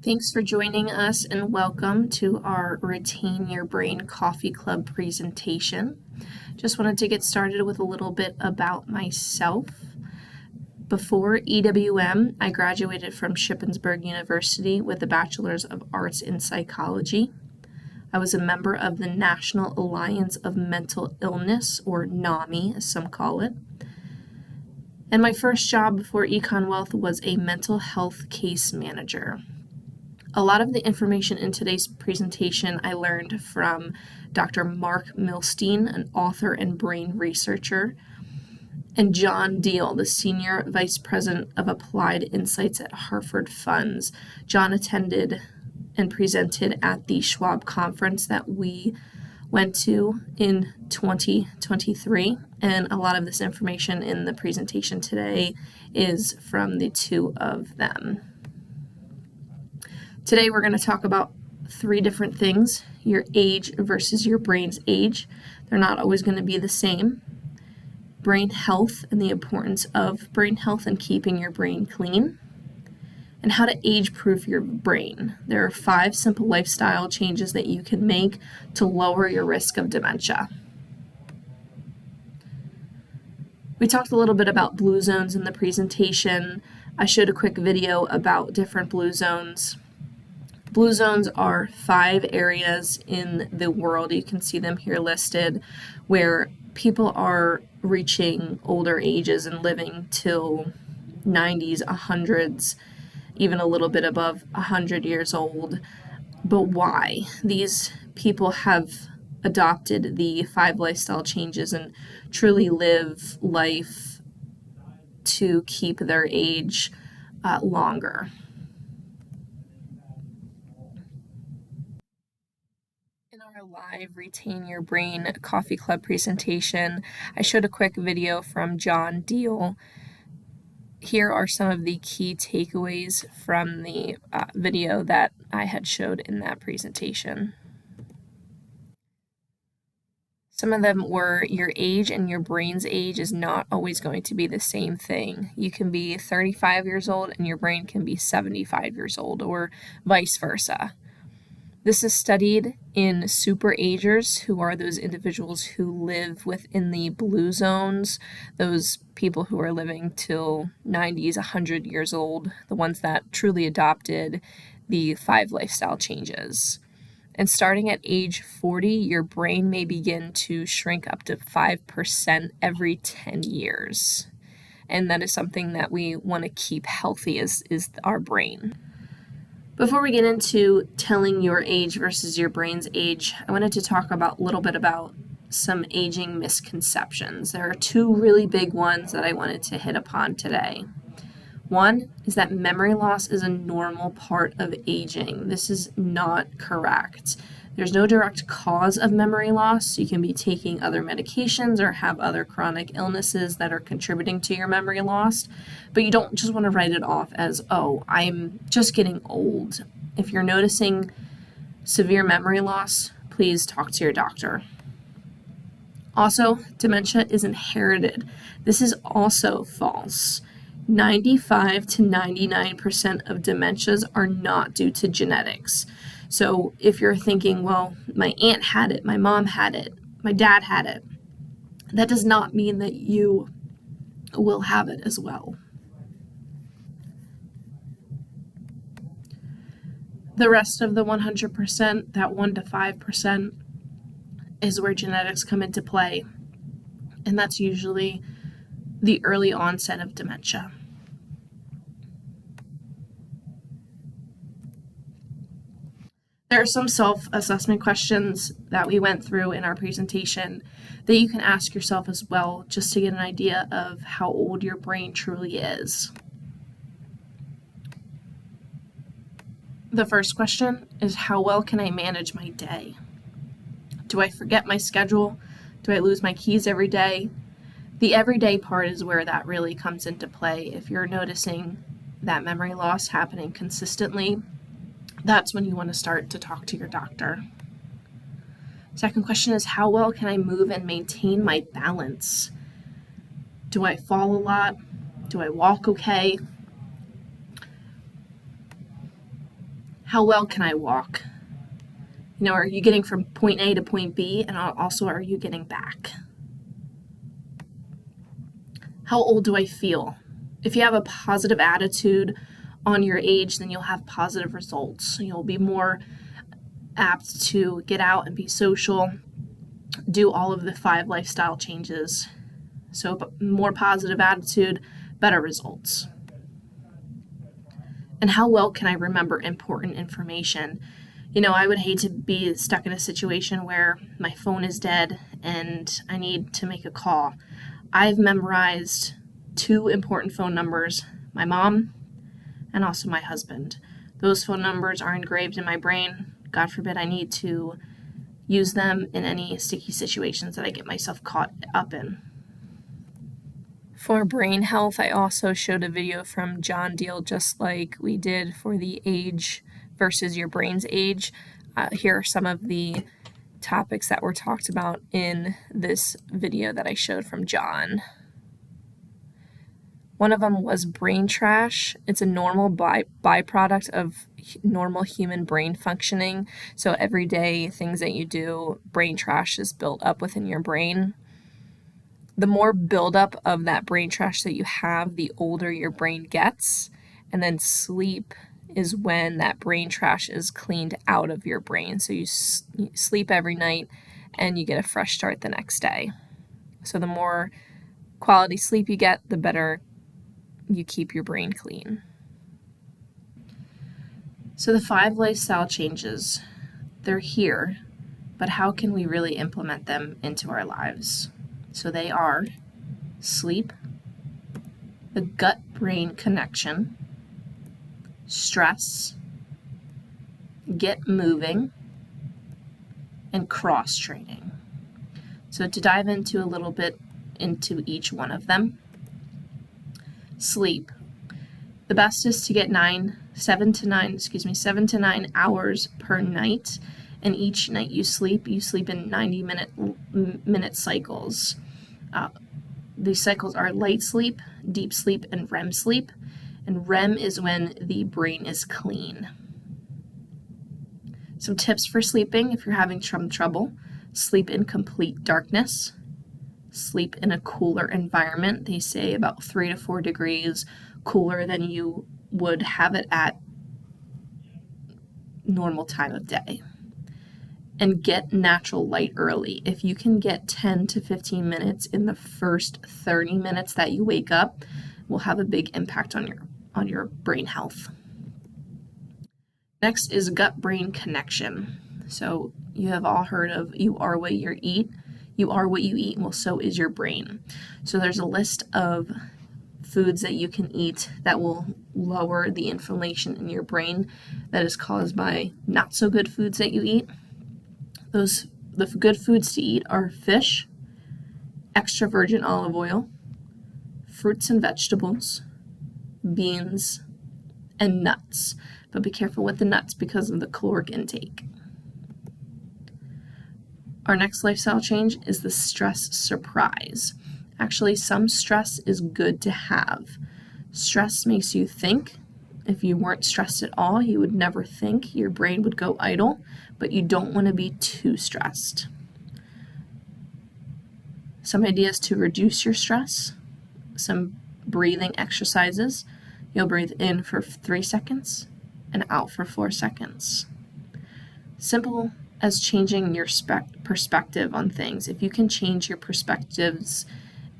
Thanks for joining us and welcome to our Retain Your Brain Coffee Club presentation. Just wanted to get started with a little bit about myself. Before EWM, I graduated from Shippensburg University with a Bachelor's of Arts in Psychology. I was a member of the National Alliance of Mental Illness, or NAMI as some call it. And my first job before Econ Wealth was a mental health case manager. A lot of the information in today's presentation I learned from Dr. Mark Milstein, an author and brain researcher, and John Deal, the Senior Vice President of Applied Insights at Hartford Funds. John attended and presented at the Schwab conference that we went to in 2023, and a lot of this information in the presentation today is from the two of them. Today we're going to talk about three different things: your age versus your brain's age. They're not always going to be the same. Brain health and the importance of brain health and keeping your brain clean. And how to age-proof your brain. There are 5 simple lifestyle changes that you can make to lower your risk of dementia. We talked a little bit about blue zones in the presentation. I showed a quick video about different blue zones. Blue zones are 5 areas in the world, you can see them here listed, where people are reaching older ages and living till 90s, 100s, even a little bit above 100 years old. But why? These people have adopted the 5 lifestyle changes and truly live life to keep their age longer. In our live Retain Your Brain Coffee Club presentation, I showed a quick video from John Deal. Here are some of the key takeaways from the video that I had showed in that presentation. Some of them were your age and your brain's age is not always going to be the same thing. You can be 35 years old and your brain can be 75 years old, or vice versa. This is studied in superagers, who are those individuals who live within the blue zones, those people who are living till 90s, 100 years old, the ones that truly adopted the 5 lifestyle changes. And starting at age 40, your brain may begin to shrink up to 5% every 10 years. And that is something that we want to keep healthy, is our brain. Before we get into telling your age versus your brain's age, I wanted to talk a little bit about some aging misconceptions. There are 2 really big ones that I wanted to hit upon today. One is that memory loss is a normal part of aging. This is not correct. There's no direct cause of memory loss. You can be taking other medications or have other chronic illnesses that are contributing to your memory loss, but you don't just want to write it off as, oh, I'm just getting old. If you're noticing severe memory loss, please talk to your doctor. Also, dementia is inherited. This is also false. 95 to 99% of dementias are not due to genetics. So if you're thinking, well, my aunt had it, my mom had it, my dad had it, that does not mean that you will have it as well. The rest of the 100%, that 1 to 5%, is where genetics come into play, and that's usually the early onset of dementia. There are some self-assessment questions that we went through in our presentation that you can ask yourself as well, just to get an idea of how old your brain truly is. The first question is, how well can I manage my day? Do I forget my schedule? Do I lose my keys every day? The everyday part is where that really comes into play. If you're noticing that memory loss happening consistently, that's when you want to start to talk to your doctor. Second question is, how well can I move and maintain my balance? Do I fall a lot? Do I walk okay? How well can I walk? Are you getting from point A to point B, and also are you getting back? How old do I feel? If you have a positive attitude on your age, then you'll have positive results. You'll be more apt to get out and be social, do all of the 5 lifestyle changes. So more positive attitude, better results. And how well can I remember important information? I would hate to be stuck in a situation where my phone is dead and I need to make a call. I've memorized 2 important phone numbers, my mom and also my husband. Those phone numbers are engraved in my brain. God forbid I need to use them in any sticky situations that I get myself caught up in. For brain health, I also showed a video from John Deal, just like we did for the age versus your brain's age. Here are some of the topics that were talked about in this video that I showed from John. One of them was brain trash. It's a normal byproduct of normal human brain functioning. So every day, things that you do, brain trash is built up within your brain. The more buildup of that brain trash that you have, the older your brain gets. And then sleep is when that brain trash is cleaned out of your brain. So you sleep every night and you get a fresh start the next day. So the more quality sleep you get, the better you keep your brain clean. So the 5 lifestyle changes, they're here, but how can we really implement them into our lives? So they are sleep, the gut-brain connection, stress, get moving, and cross-training. So to dive into a little bit into each one of them. Sleep. The best is to get 7 to 9 hours per night. And each night you sleep in 90-minute cycles. These cycles are light sleep, deep sleep, and REM sleep. And REM is when the brain is clean. Some tips for sleeping if you're having trouble. Sleep in complete darkness. Sleep in a cooler environment. They say about 3 to 4 degrees cooler than you would have it at normal time of day. And get natural light early. If you can get 10 to 15 minutes in the first 30 minutes that you wake up, will have a big impact on your brain health. Next is gut-brain connection. So you have all heard of you are what you eat. You are what you eat, well, so is your brain. So there's a list of foods that you can eat that will lower the inflammation in your brain that is caused by not so good foods that you eat. The good foods to eat are fish, extra virgin olive oil, fruits and vegetables, beans, and nuts. But be careful with the nuts because of the caloric intake. Our next lifestyle change is the stress surprise. Actually, some stress is good to have. Stress makes you think. If you weren't stressed at all, you would never think. Your brain would go idle, but you don't want to be too stressed. Some ideas to reduce your stress. Some breathing exercises. You'll breathe in for 3 seconds and out for 4 seconds. Simple as changing your perspective on things. If you can change your perspectives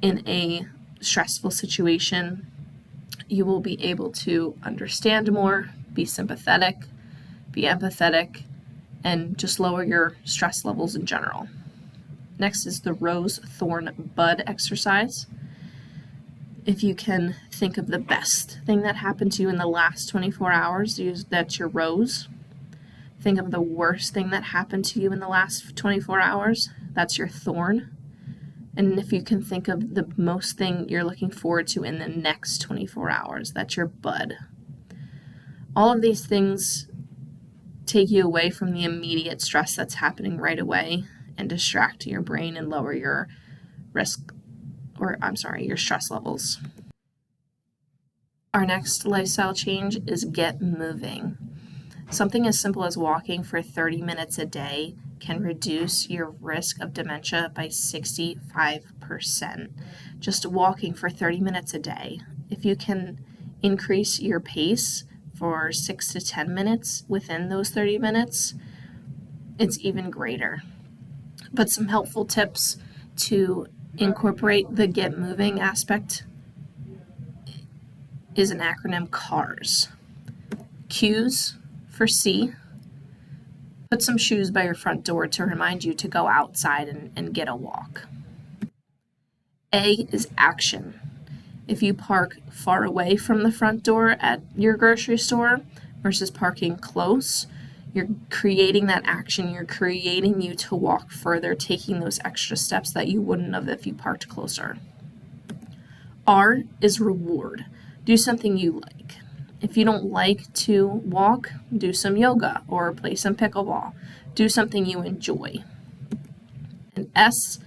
in a stressful situation, you will be able to understand more, be sympathetic, be empathetic, and just lower your stress levels in general. Next is the rose, thorn, bud exercise. If you can think of the best thing that happened to you in the last 24 hours, that's your rose. Think of the worst thing that happened to you in the last 24 hours, that's your thorn. And if you can think of the most thing you're looking forward to in the next 24 hours, that's your bud. All of these things take you away from the immediate stress that's happening right away and distract your brain and lower your your stress levels. Our next lifestyle change is get moving. Something as simple as walking for 30 minutes a day can reduce your risk of dementia by 65%. Just walking for 30 minutes a day. If you can increase your pace for 6 to 10 minutes within those 30 minutes, it's even greater. But some helpful tips to incorporate the get moving aspect is an acronym CARS. Q's for C. Put some shoes by your front door to remind you to go outside and get a walk. A is action. If you park far away from the front door at your grocery store versus parking close, you're creating that action. You're creating you to walk further, taking those extra steps that you wouldn't have if you parked closer. R is reward. Do something you like. If you don't like to walk, do some yoga or play some pickleball. Do something you enjoy. And S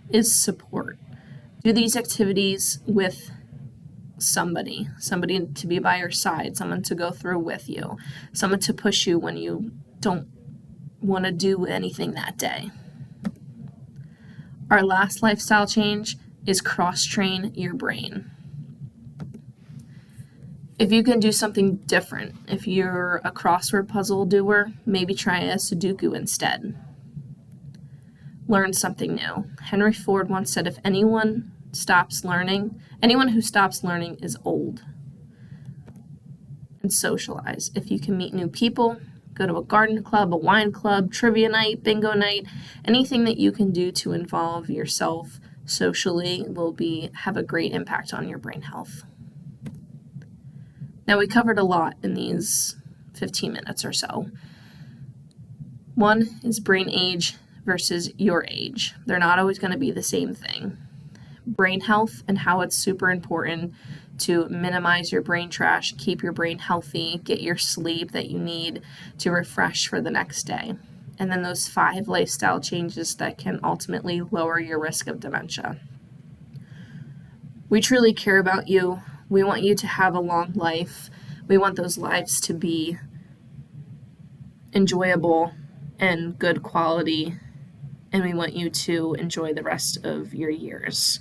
is support. Do these activities with somebody to be by your side, someone to go through with you, someone to push you when you don't want to do anything that day. Our last lifestyle change is cross-train your brain. If you can do something different, if you're a crossword puzzle doer, maybe try a Sudoku instead. Learn something new. Henry Ford once said, if anyone who stops learning is old. And socialize. If you can meet new people, go to a garden club, a wine club, trivia night, bingo night, anything that you can do to involve yourself socially will have a great impact on your brain health. Now, we covered a lot in these 15 minutes or so. One is brain age versus your age. They're not always going to be the same thing. Brain health and how it's super important to minimize your brain trash, keep your brain healthy, get your sleep that you need to refresh for the next day. And then those 5 lifestyle changes that can ultimately lower your risk of dementia. We truly care about you. We want you to have a long life. We want those lives to be enjoyable and good quality, and we want you to enjoy the rest of your years.